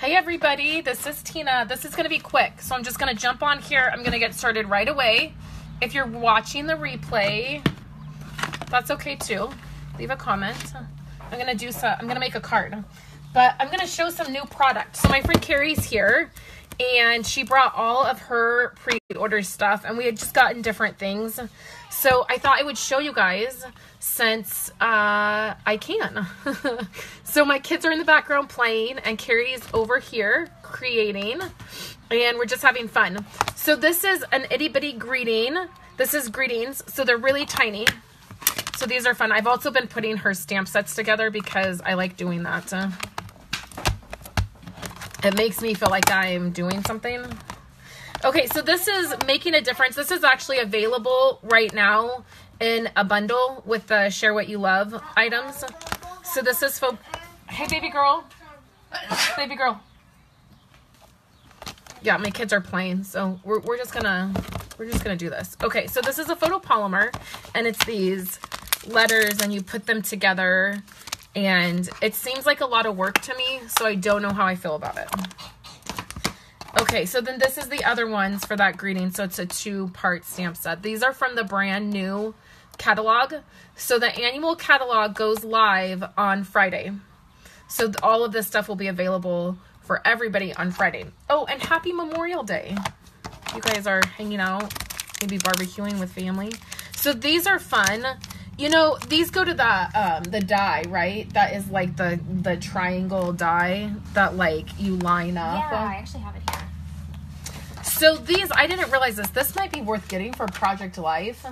Hey everybody, this is Tina. This is going to be quick, so I'm just going to jump on here. I'm going to get started right away. If you're watching the replay, that's okay too. Leave a comment. I'm going to make a card, but I'm going to show some new product. So my friend Carrie's here, and she brought all of her pre-order stuff, and we had just gotten different things. So I thought I would show you guys since I can. So my kids are in the background playing, and Carrie's over here creating, and we're just having fun. So this is an itty bitty greeting. This is greetings. So they're really tiny. So these are fun. I've also been putting her stamp sets together because I like doing that. It makes me feel like I'm doing something. Okay, so this is Making a Difference. This is actually available right now in a bundle with the Share What You Love items. So this is for, hey baby girl. Baby girl. Yeah, my kids are playing, so we're just gonna do this. Okay, so this is a photopolymer, and it's these letters, and you put them together, and it seems like a lot of work to me, so I don't know how I feel about it. Okay, so then this is the other ones for that greeting. So it's a 2-part stamp set. These are from the brand new catalog. So the annual catalog goes live on Friday. So all of this stuff will be available for everybody on Friday. Oh, and happy Memorial Day. You guys are hanging out, maybe barbecuing with family. So these are fun. You know, these go to the die, right? That is like the triangle die that like you line up. Yeah, I actually have it here. So these, I didn't realize this. This might be worth getting for Project Life,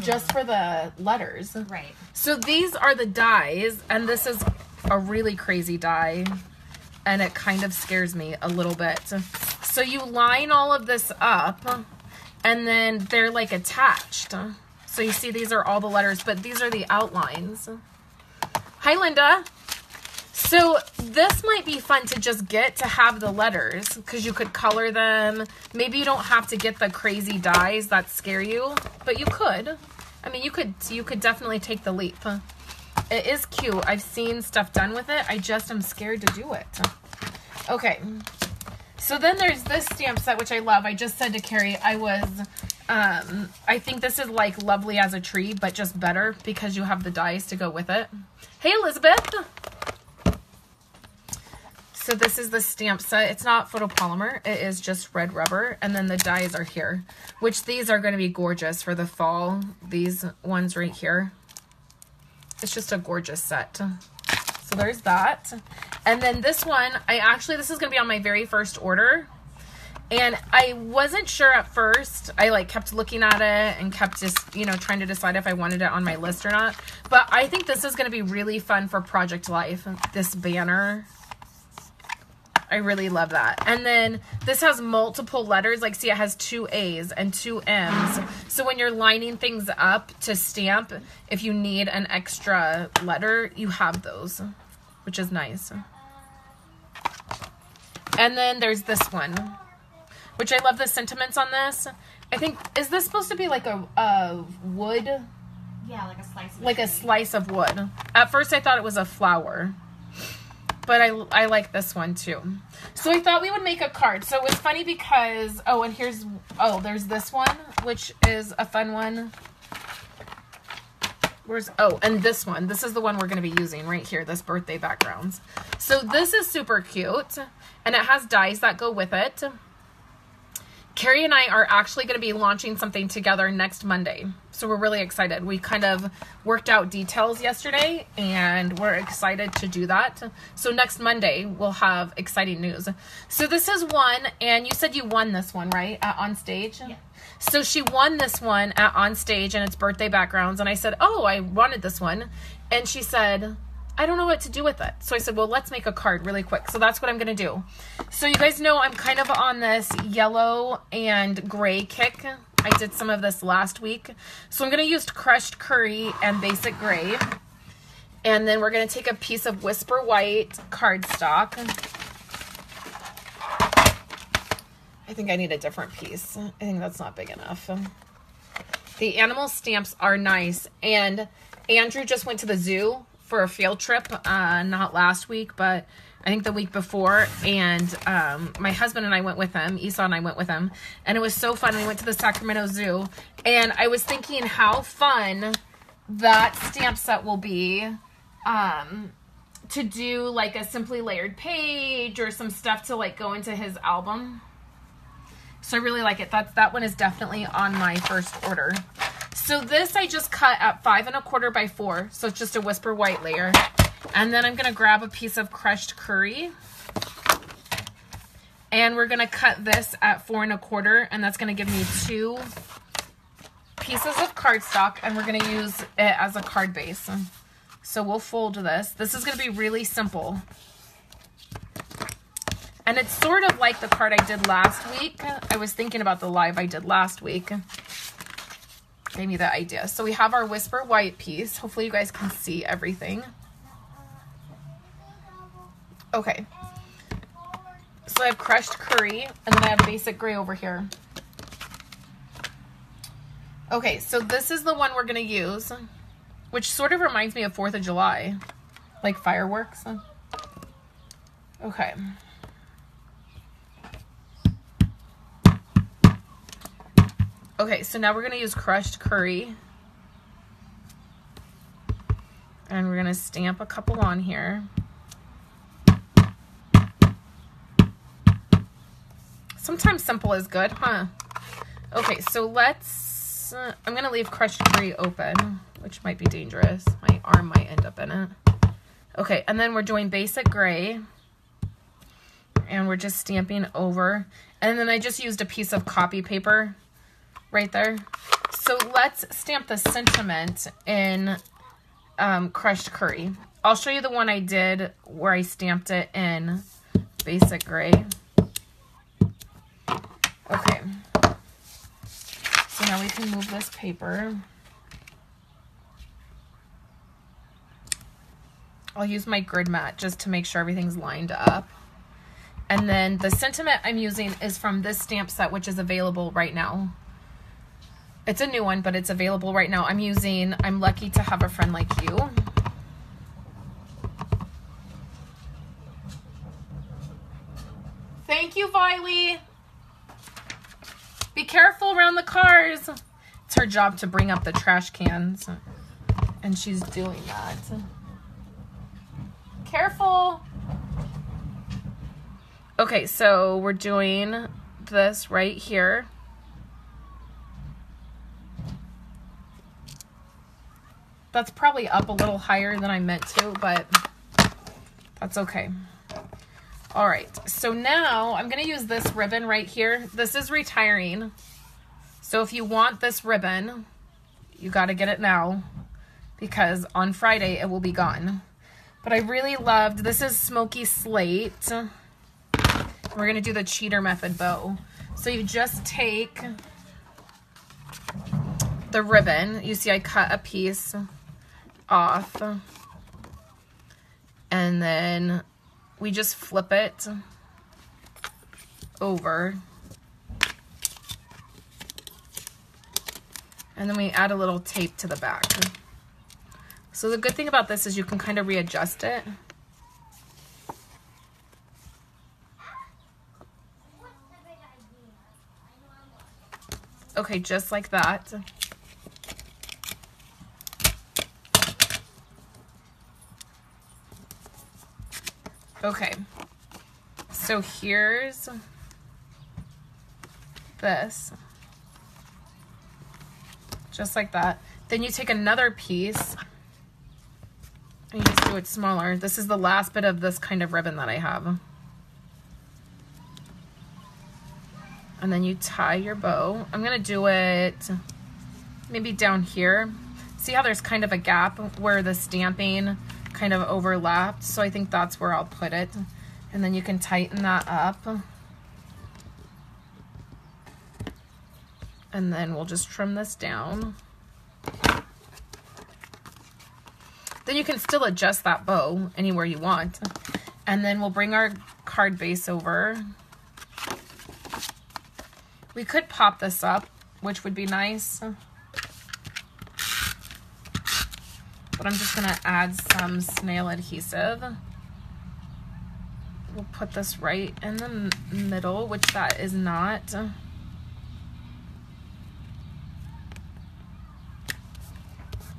just for the letters. Right. So these are the dies, and this is a really crazy die, and it kind of scares me a little bit. So you line all of this up, and then they're like attached. So you see these are all the letters, but these are the outlines. Hi, Linda. So this might be fun to just get to have the letters, because you could color them. Maybe you don't have to get the crazy dies that scare you, but you could. I mean, you could definitely take the leap. It is cute. I've seen stuff done with it. I just am scared to do it. Okay. So then there's this stamp set, which I love. I just said to Carrie, I think this is like Lovely as a Tree, but just better because you have the dies to go with it. Hey, Elizabeth. So this is the stamp set. It's not photopolymer. It is just red rubber. And then the dies are here, which these are going to be gorgeous for the fall. These ones right here. It's just a gorgeous set. So there's that. And then this one, this is going to be on my very first order. And I wasn't sure at first. I like kept looking at it and kept just, trying to decide if I wanted it on my list or not. But I think this is going to be really fun for Project Life. This banner. I really love that. And then this has multiple letters. Like, see, it has 2 A's and 2 M's. So when you're lining things up to stamp, if you need an extra letter, you have those, which is nice. And then there's this one, which I love the sentiments on this. I think, is this supposed to be like a wood? Yeah, like a slice of Like a slice of wood. At first I thought it was a flower. But I like this one too. So I thought we would make a card. So it's funny because, there's this one, which is a fun one. And this one. This is the one we're going to be using right here, this birthday backgrounds. So this is super cute, and it has dies that go with it. Carrie and I are actually going to be launching something together next Monday. So we're really excited. We kind of worked out details yesterday, and we're excited to do that. So next Monday, we'll have exciting news. So this is one, and you said you won this one, right? On stage? Yeah. So she won this one on stage, and it's birthday backgrounds. And I said, oh, I wanted this one. And she said, I don't know what to do with it. So I said, well, let's make a card really quick. So that's what I'm going to do. So you guys know I'm kind of on this yellow and gray kick. I did some of this last week. So I'm going to use crushed curry and basic gray. And then we're going to take a piece of Whisper White cardstock. I think I need a different piece. I think that's not big enough. The animal stamps are nice. And Andrew just went to the zoo for a field trip, not last week, but I think the week before, and my husband and I went with him. Esau and I went with him, and it was so fun. We went to the Sacramento Zoo, and I was thinking how fun that stamp set will be to do like a simply layered page or some stuff to like go into his album. So I really like it. That one is definitely on my first order. So this I just cut at 5 1/4 by 4. So it's just a Whisper White layer. And then I'm going to grab a piece of crushed curry. And we're going to cut this at 4 1/4. And that's going to give me 2 pieces of cardstock. And we're going to use it as a card base. So we'll fold this. This is going to be really simple. And it's sort of like the card I did last week. I was thinking about the live I did last week. Gave me the idea. So we have our Whisper White piece. Hopefully you guys can see everything. Okay. So I have crushed curry, and then I have basic gray over here. Okay, so this is the one we're going to use, which sort of reminds me of 4th of July, like fireworks. Okay. Okay, so now we're going to use crushed curry. And we're going to stamp a couple on here. Sometimes simple is good, huh? Okay, so let's... I'm going to leave crushed curry open, which might be dangerous. My arm might end up in it. Okay, and then we're doing basic gray. And we're just stamping over. And then I just used a piece of copy paper right there. So let's stamp the sentiment in crushed curry. I'll show you the one I did where I stamped it in basic gray. Okay. So now we can move this paper. I'll use my grid mat just to make sure everything's lined up. And then the sentiment I'm using is from this stamp set, which is available right now. It's a new one, but it's available right now. I'm lucky to have a friend like you. Thank you, Viley. Be careful around the cars. It's her job to bring up the trash cans. And she's doing that. Careful. Okay, so we're doing this right here. That's probably up a little higher than I meant to, but that's okay. All right, so now I'm going to use this ribbon right here. This is retiring. So if you want this ribbon, you got to get it now because on Friday it will be gone. But I really loved, this is Smoky Slate. We're going to do the cheater method bow. So you just take the ribbon. You see I cut a piece off. And then we just flip it over. And then we add a little tape to the back. So the good thing about this is you can kind of readjust it. Okay, just like that. Okay, so here's this, just like that. Then you take another piece and you just do it smaller. This is the last bit of this kind of ribbon that I have. And then you tie your bow. I'm gonna do it maybe down here. See how there's kind of a gap where the stamping kind of overlapped, so I think that's where I'll put it. And then you can tighten that up. And then we'll just trim this down. Then you can still adjust that bow anywhere you want. And then we'll bring our card base over. We could pop this up, which would be nice. But I'm just gonna add some snail adhesive. we'll put this right in the middle, which that is not.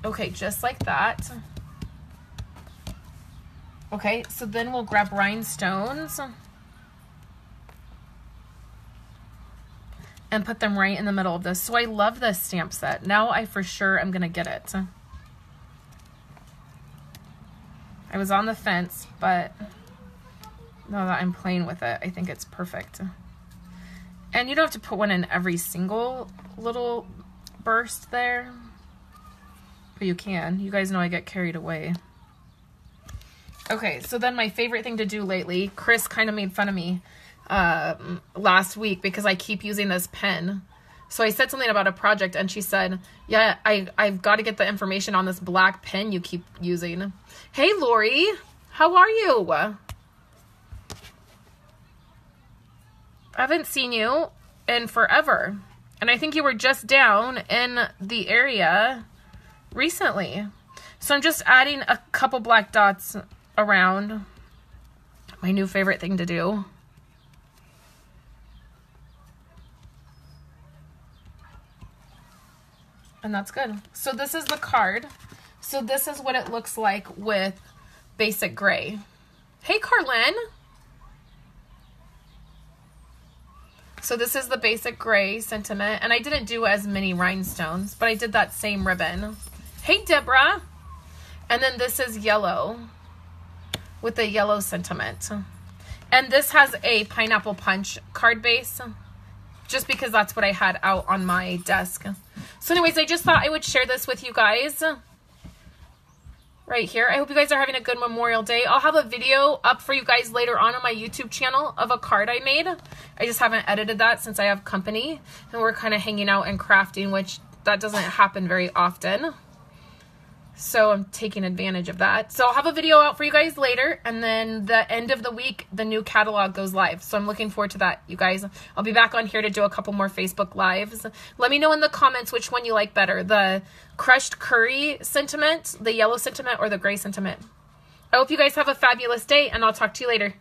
Okay, just like that. Okay, so then we'll grab rhinestones and put them right in the middle of this. So I love this stamp set. Now I for sure am gonna get it. I was on the fence, but now that I'm playing with it, I think it's perfect. And you don't have to put one in every single little burst there, but you can. You guys know I get carried away. Okay, so then my favorite thing to do lately, Chris kind of made fun of me last week because I keep using this pen. So I said something about a project and she said, yeah, I've got to get the information on this black pen you keep using. Hey, Lori, how are you? I haven't seen you in forever. And I think you were just down in the area recently. So I'm just adding a couple black dots around. My new favorite thing to do. And that's good. So this is the card. So this is what it looks like with basic gray. Hey, Carlin. So this is the basic gray sentiment. And I didn't do as many rhinestones, but I did that same ribbon. Hey, Deborah. And then this is yellow with the yellow sentiment. And this has a pineapple punch card base, just because that's what I had out on my desk. So anyways, I just thought I would share this with you guys right here. I hope you guys are having a good Memorial Day. I'll have a video up for you guys later on my YouTube channel of a card I made. I just haven't edited that since I have company and we're kind of hanging out and crafting, which that doesn't happen very often. So I'm taking advantage of that. So I'll have a video out for you guys later. And then the end of the week, the new catalog goes live. So I'm looking forward to that, you guys. I'll be back on here to do a couple more Facebook Lives. Let me know in the comments which one you like better. The crushed curry sentiment, the yellow sentiment, or the gray sentiment. I hope you guys have a fabulous day, and I'll talk to you later.